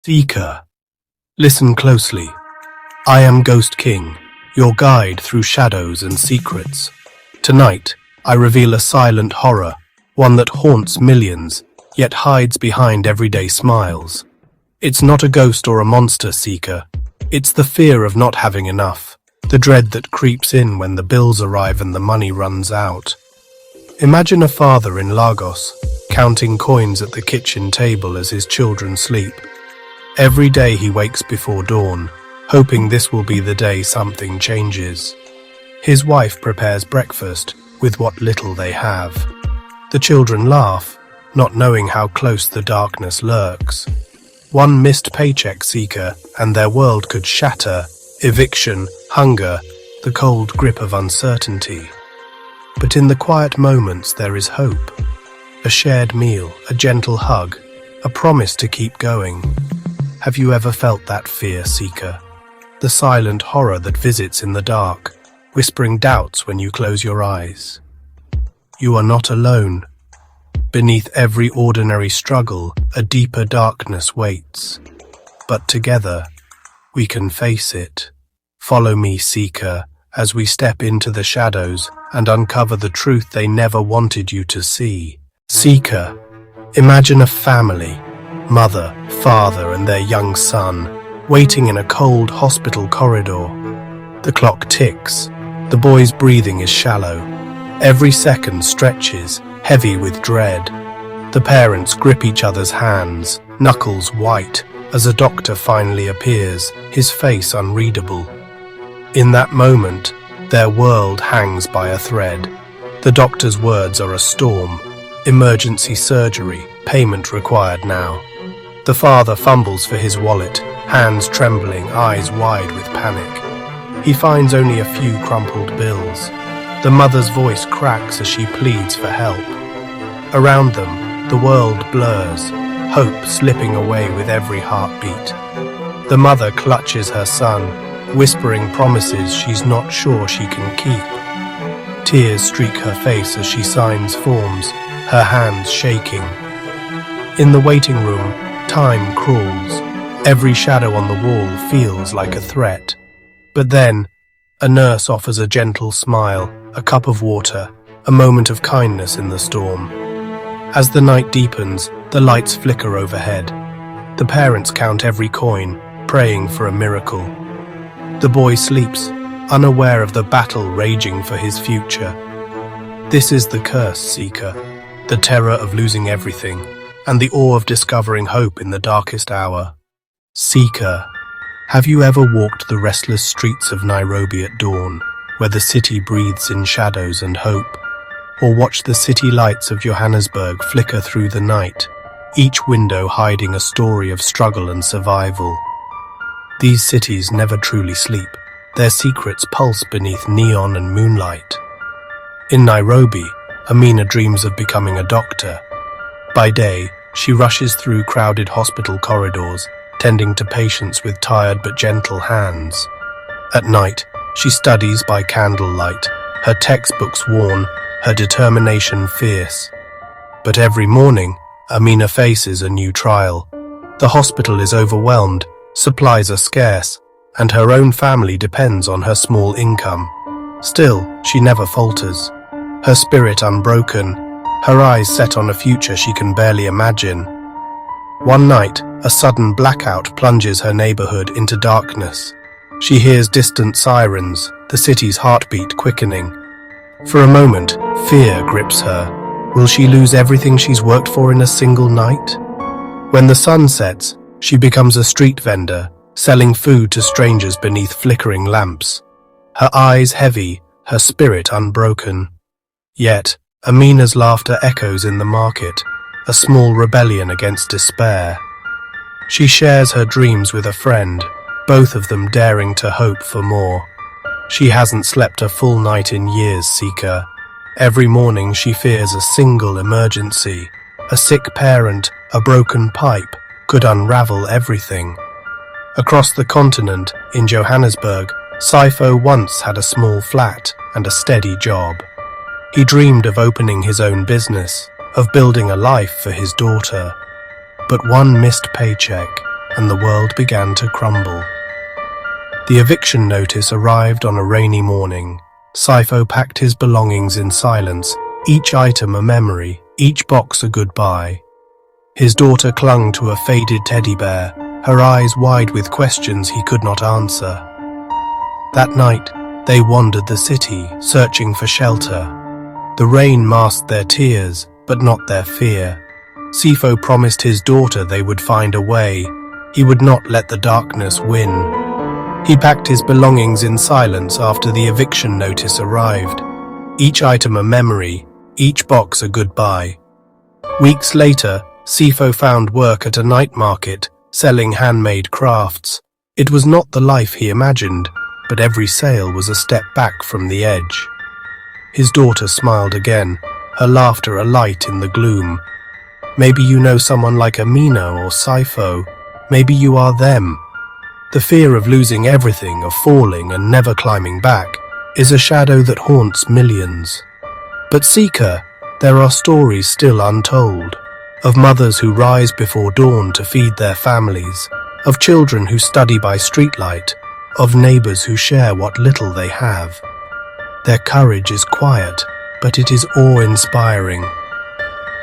Seeker, listen closely. I am Ghost King, your guide through shadows and secrets. Tonight, I reveal a silent horror, one that haunts millions, yet hides behind everyday smiles. It's not a ghost or a monster, Seeker. It's the fear of not having enough, the dread that creeps in when the bills arrive and the money runs out. Imagine a father in Lagos, counting coins at the kitchen table as his children sleep. Every day he wakes before dawn, hoping this will be the day something changes. His wife prepares breakfast with what little they have. The children laugh, not knowing how close the darkness lurks. One missed paycheck, Seeker, and their world could shatter. Eviction, hunger, the cold grip of uncertainty. But in the quiet moments there is hope. A shared meal, a gentle hug, a promise to keep going. Have you ever felt that fear, Seeker? The silent horror that visits in the dark, whispering doubts when you close your eyes. You are not alone. Beneath every ordinary struggle, a deeper darkness waits. But together, we can face it. Follow me, Seeker, as we step into the shadows and uncover the truth they never wanted you to see. Seeker, imagine a family, mother, father, and their young son, waiting in a cold hospital corridor. The clock ticks. The boy's breathing is shallow. Every second stretches, heavy with dread. The parents grip each other's hands, knuckles white, as a doctor finally appears, his face unreadable. In that moment, their world hangs by a thread. The doctor's words are a storm. Emergency surgery, payment required now. The father fumbles for his wallet, hands trembling, eyes wide with panic. He finds only a few crumpled bills. The mother's voice cracks as she pleads for help. Around them, the world blurs, hope slipping away with every heartbeat. The mother clutches her son, whispering promises she's not sure she can keep. Tears streak her face as she signs forms, her hands shaking. In the waiting room, time crawls. Every shadow on the wall feels like a threat. But then, a nurse offers a gentle smile, a cup of water, a moment of kindness in the storm. As the night deepens, the lights flicker overhead. The parents count every coin, praying for a miracle. The boy sleeps, unaware of the battle raging for his future. This is the curse, Seeker, the terror of losing everything, and the awe of discovering hope in the darkest hour. Seeker, have you ever walked the restless streets of Nairobi at dawn, where the city breathes in shadows and hope? Or watched the city lights of Johannesburg flicker through the night, each window hiding a story of struggle and survival? These cities never truly sleep. Their secrets pulse beneath neon and moonlight. In Nairobi, Amina dreams of becoming a doctor. By day, she rushes through crowded hospital corridors, tending to patients with tired but gentle hands. At night, she studies by candlelight, her textbooks worn, her determination fierce. But every morning, Amina faces a new trial. The hospital is overwhelmed, supplies are scarce, and her own family depends on her small income. Still, she never falters. Her spirit unbroken, her eyes set on a future she can barely imagine. One night, a sudden blackout plunges her neighborhood into darkness. She hears distant sirens, the city's heartbeat quickening. For a moment, fear grips her. Will she lose everything she's worked for in a single night? When the sun sets, she becomes a street vendor, selling food to strangers beneath flickering lamps. Her eyes heavy, her spirit unbroken. Yet, Amina's laughter echoes in the market, a small rebellion against despair. She shares her dreams with a friend, both of them daring to hope for more. She hasn't slept a full night in years, Seeker. Every morning she fears a single emergency. A sick parent, a broken pipe, could unravel everything. Across the continent, in Johannesburg, Sifo once had a small flat and a steady job. He dreamed of opening his own business, of building a life for his daughter. But one missed paycheck, and the world began to crumble. The eviction notice arrived on a rainy morning. Sifo packed his belongings in silence, each item a memory, each box a goodbye. His daughter clung to a faded teddy bear, her eyes wide with questions he could not answer. That night, they wandered the city, searching for shelter. The rain masked their tears, but not their fear. Sifo promised his daughter they would find a way. He would not let the darkness win. He packed his belongings in silence after the eviction notice arrived. Each item a memory, each box a goodbye. Weeks later, Sifo found work at a night market, selling handmade crafts. It was not the life he imagined, but every sale was a step back from the edge. His daughter smiled again, her laughter alight in the gloom. Maybe you know someone like Amina or Sifo. Maybe you are them. The fear of losing everything, of falling and never climbing back, is a shadow that haunts millions. But Seeker, there are stories still untold, of mothers who rise before dawn to feed their families, of children who study by streetlight, of neighbors who share what little they have. Their courage is quiet, but it is awe-inspiring.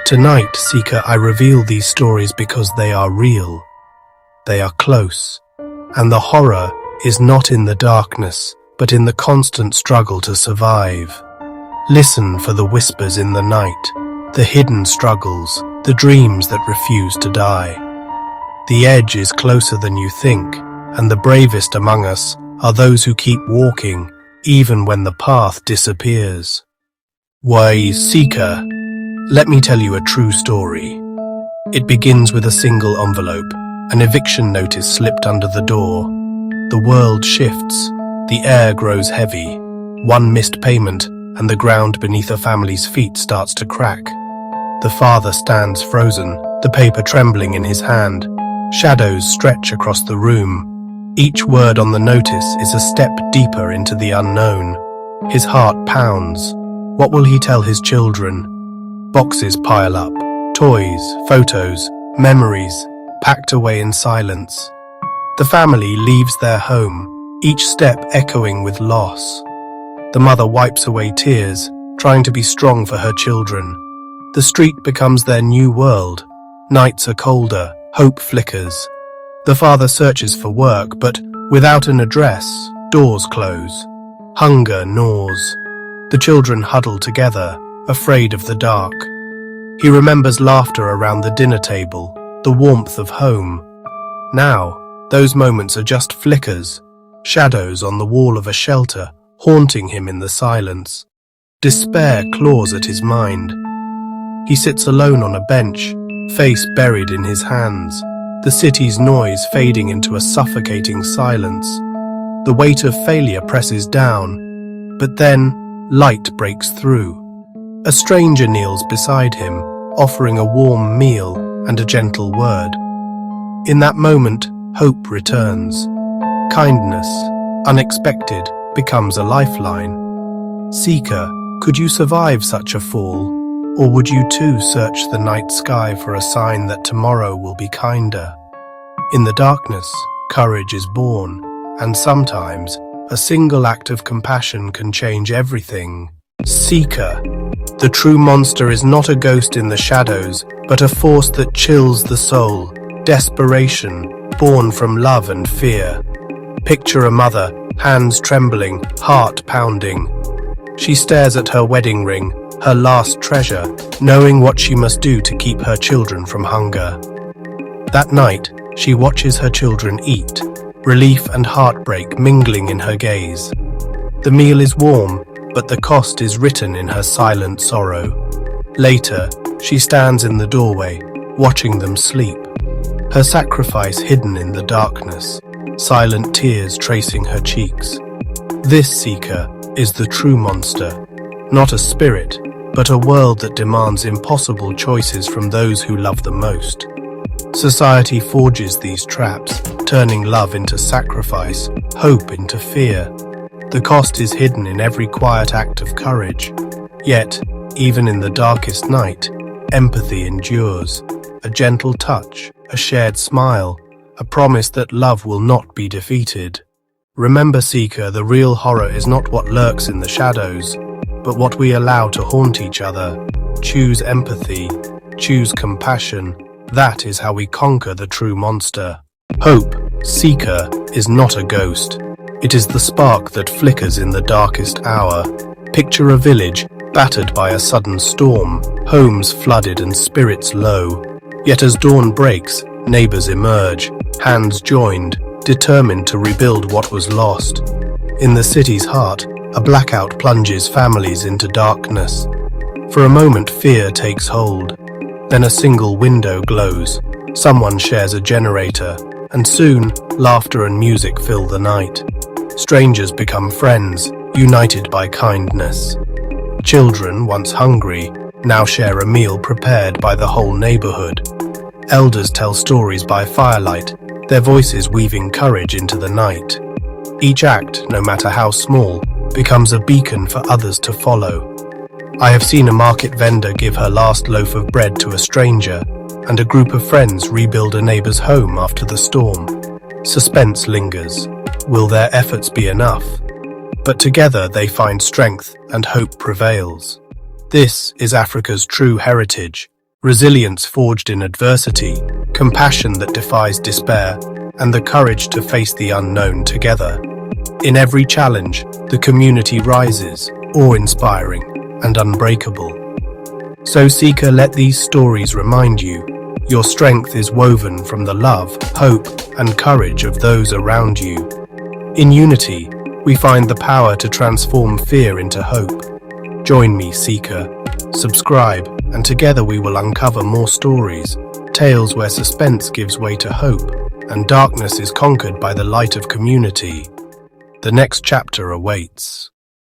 Tonight, Seeker, I reveal these stories because they are real. They are close, and the horror is not in the darkness, but in the constant struggle to survive. Listen for the whispers in the night, the hidden struggles, the dreams that refuse to die. The edge is closer than you think, and the bravest among us are those who keep walking, even when the path disappears. Why, Seeker, let me tell you a true story. It begins with a single envelope. An eviction notice slipped under the door. The world shifts. The air grows heavy. One missed payment, and the ground beneath a family's feet starts to crack. The father stands frozen, the paper trembling in his hand. Shadows stretch across the room. Each word on the notice is a step deeper into the unknown. His heart pounds. What will he tell his children? Boxes pile up. Toys, photos, memories, packed away in silence. The family leaves their home, each step echoing with loss. The mother wipes away tears, trying to be strong for her children. The street becomes their new world. Nights are colder, hope flickers. The father searches for work, but without an address, doors close. Hunger gnaws. The children huddle together, afraid of the dark. He remembers laughter around the dinner table, the warmth of home. Now, those moments are just flickers, shadows on the wall of a shelter, haunting him in the silence. Despair claws at his mind. He sits alone on a bench, face buried in his hands, the city's noise fading into a suffocating silence. The weight of failure presses down, but then light breaks through. A stranger kneels beside him, offering a warm meal and a gentle word. In that moment, hope returns. Kindness, unexpected, becomes a lifeline. Seeker, could you survive such a fall? Or would you too search the night sky for a sign that tomorrow will be kinder? In the darkness, courage is born, and sometimes a single act of compassion can change everything. Seeker. The true monster is not a ghost in the shadows, but a force that chills the soul, desperation, born from love and fear. Picture a mother, hands trembling, heart pounding. She stares at her wedding ring, her last treasure, knowing what she must do to keep her children from hunger. That night, she watches her children eat, relief and heartbreak mingling in her gaze. The meal is warm, but the cost is written in her silent sorrow. Later, she stands in the doorway, watching them sleep, her sacrifice hidden in the darkness, silent tears tracing her cheeks. This Seeker is the true monster, not a spirit, but a world that demands impossible choices from those who love the most. Society forges these traps, turning love into sacrifice, hope into fear. The cost is hidden in every quiet act of courage. Yet, even in the darkest night, empathy endures. A gentle touch, a shared smile, a promise that love will not be defeated. Remember, Seeker, the real horror is not what lurks in the shadows, but what we allow to haunt each other. Choose empathy, choose compassion. That is how we conquer the true monster. Hope, Seeker, is not a ghost. It is the spark that flickers in the darkest hour. Picture a village battered by a sudden storm, homes flooded and spirits low. Yet as dawn breaks, neighbors emerge, hands joined, determined to rebuild what was lost. In the city's heart, a blackout plunges families into darkness. For a moment, fear takes hold. Then a single window glows. Someone shares a generator, and soon, laughter and music fill the night. Strangers become friends, united by kindness. Children, once hungry, now share a meal prepared by the whole neighborhood. Elders tell stories by firelight, their voices weaving courage into the night. Each act, no matter how small, becomes a beacon for others to follow. I have seen a market vendor give her last loaf of bread to a stranger, and a group of friends rebuild a neighbor's home after the storm. Suspense lingers. Will their efforts be enough? But together they find strength and hope prevails. This is Africa's true heritage. Resilience forged in adversity, compassion that defies despair, and the courage to face the unknown together. In every challenge, the community rises, awe-inspiring and unbreakable. So, Seeker, let these stories remind you, your strength is woven from the love, hope, and courage of those around you. In unity, we find the power to transform fear into hope. Join me, Seeker. Subscribe, and together we will uncover more stories, tales where suspense gives way to hope, and darkness is conquered by the light of community. The next chapter awaits.